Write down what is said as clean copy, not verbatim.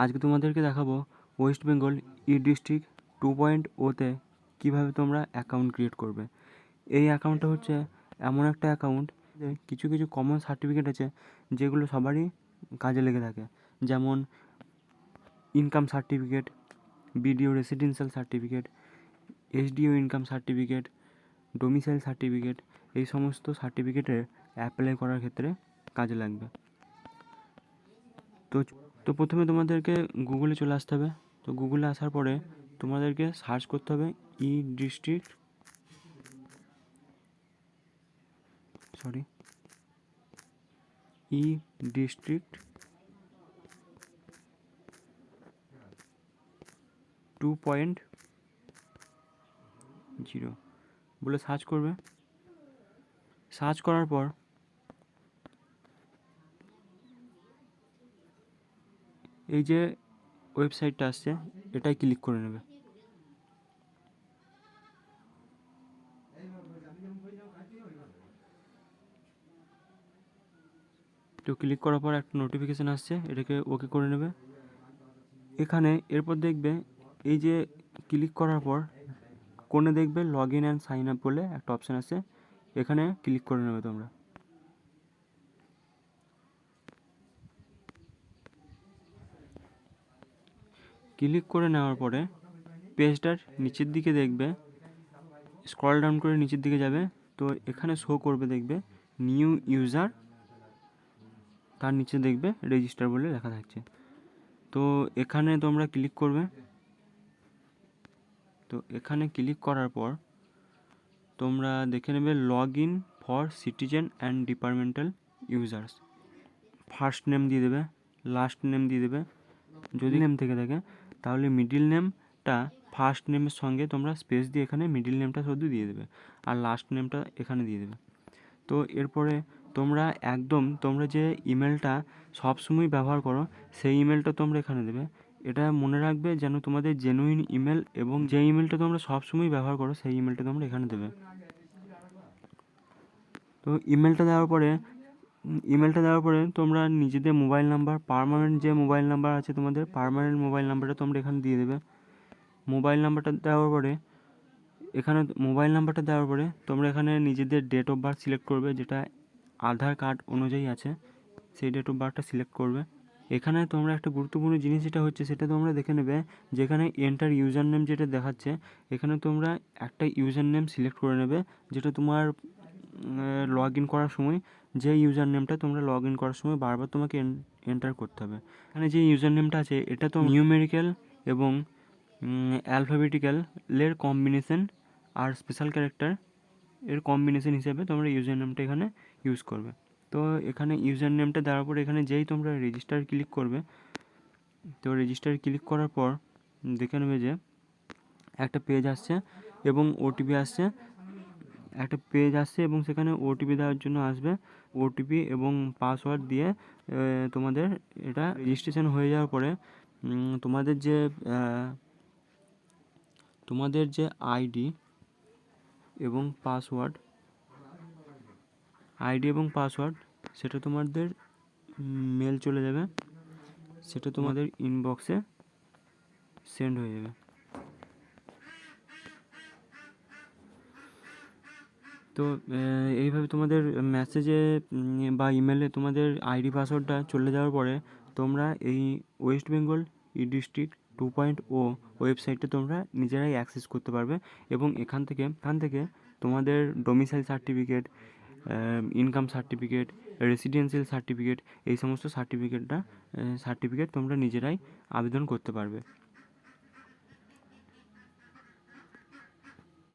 আজকে তোমাদেরকে দেখাবো ওয়েস্ট বেঙ্গল ই ডিস্ট্রিক্ট 2.0-তে কীভাবে তোমরা অ্যাকাউন্ট ক্রিয়েট করবে। এই অ্যাকাউন্টটা হচ্ছে এমন একটা অ্যাকাউন্ট যে কিছু কিছু কমন সার্টিফিকেট আছে যেগুলো সবারই কাজে লেগে থাকে, যেমন income certificate, BDO residential certificate, SDO income certificate, domicile certificate. এই সমস্ত সার্টিফিকেটের অ্যাপ্লাই করার ক্ষেত্রে কাজে লাগবে। তো প্রথমে তোমাদেরকে গুগলে চলে আসতে হবে। তো গুগলে আসার পরে তোমাদেরকে সার্চ করতে হবে ই ডিস্ট্রিক্ট 2.0 বলে সার্চ করবে। সার্চ করার পর এই যে ওয়েবসাইটটা আসছে এটাই ক্লিক করে নেবে। তো ক্লিক করার পর একটা নোটিফিকেশান আসছে, এটাকে ওকে করে নেবে। এখানে এরপর দেখবে এই যে ক্লিক করার পর কোণে দেখবে log in and sign up বলে একটা অপশান আছে, এখানে ক্লিক করে নেবে তোমরা। ক্লিক করে নেওয়ার পরে পেজটার নিচের দিকে দেখবে, স্ক্রল ডাউন করে নিচের দিকে যাবে, তো এখানে শো করবে দেখবে নিউ ইউজার, তার নিচে দেখবে রেজিস্টার বলে লেখা থাকছে। তো এখানে তোমরা ক্লিক করবে। তো এখানে ক্লিক করার পর তোমরা দেখে নেবে log in for citizen and departmental users. First name দিয়ে দেবে, লাস্ট নেম দিয়ে দেবে। যদি নেম থেকে থাকে তাহলে মিডিল নেমটা ফার্স্ট নেমের সঙ্গে তোমরা স্পেস দিয়ে এখানে মিডিল নেমটা শুধু দিয়ে দেবে, আর লাস্ট নেমটা এখানে দিয়ে দেবে। তো এরপরে তোমরা যে ইমেলটা সবসময় ব্যবহার করো সেই ইমেলটা তোমরা এখানে দেবে। এটা মনে রাখবে যেন তোমাদের জেনুইন ইমেল, এবং যে ইমেলটা তোমরা সবসময় ব্যবহার করো সেই ইমেলটা তোমরা এখানে দেবে। তো ইমেলটা দেওয়ার পরে তোমরা নিজেদের মোবাইল নাম্বার, পার্মানেন্ট যে মোবাইল নাম্বার আছে তোমাদের পার্মানেন্ট মোবাইল নাম্বারটা তোমরা এখানে দিয়ে দেবে। মোবাইল নাম্বারটা দেওয়ার পরে তোমরা এখানে নিজেদের ডেট অফ বার্থ সিলেক্ট করবে, যেটা আধার কার্ড অনুযায়ী আছে সেই ডেট অফ বার্থটা সিলেক্ট করবে। এখানে তোমরা একটা গুরুত্বপূর্ণ জিনিস যেটা হচ্ছে সেটা তোমরা দেখে নেবে, যেখানে এন্টার ইউজার নেম যেটা দেখাচ্ছে এখানে তোমরা একটা ইউজার নেম সিলেক্ট করে নেবে, যেটা তোমার লগ ইন করার সময় যে ইউজার নেমটা তোমরা লগ ইন করার সময় বারবার তোমাকে এন্টার করতে হবে। এখানে যে ইউজার নেমটা আছে এটা তো নিউমেরিক্যাল এবং অ্যালফাবেটিক্যালের কম্বিনেশন আর স্পেশাল ক্যারেক্টার এর কম্বিনেশন হিসেবে তোমরা ইউজার নেমটা এখানে ইউজ করবে। তো এখানে ইউজার নেমটা দেওয়ার পর এখানে যেই তোমরা রেজিস্টার ক্লিক করবে, তো রেজিস্টার ক্লিক করার পর দেখে নেবে যে একটা পেজ আসছে এবং ওটিপি আসছে, এবং সেখানে ওটিপি দেওয়ার জন্য আসবে। ওটিপি এবং পাসওয়ার্ড দিয়ে তোমাদের এটা রেজিস্ট্রেশন হয়ে যাওয়ার পরে তোমাদের যে আইডি এবং পাসওয়ার্ড সেটা তোমাদের মেল চলে যাবে, সেটা তোমাদের ইনবক্সে সেন্ড হয়ে যাবে। তো এইভাবে তোমাদের মেসেজে বা ইমেলে তোমাদের আইডি পাসওয়ার্ডটা চলে যাওয়ার পরে তোমরা এই ওয়েস্ট বেঙ্গল ই ডিস্ট্রিক্ট 2.0 ওয়েবসাইটটা তোমরা নিজেরাই অ্যাক্সেস করতে পারবে, এবং এখান থেকে তোমাদের domicile certificate, income certificate, residential certificate, এই সমস্ত সার্টিফিকেট তোমরা নিজেরাই আবেদন করতে পারবে।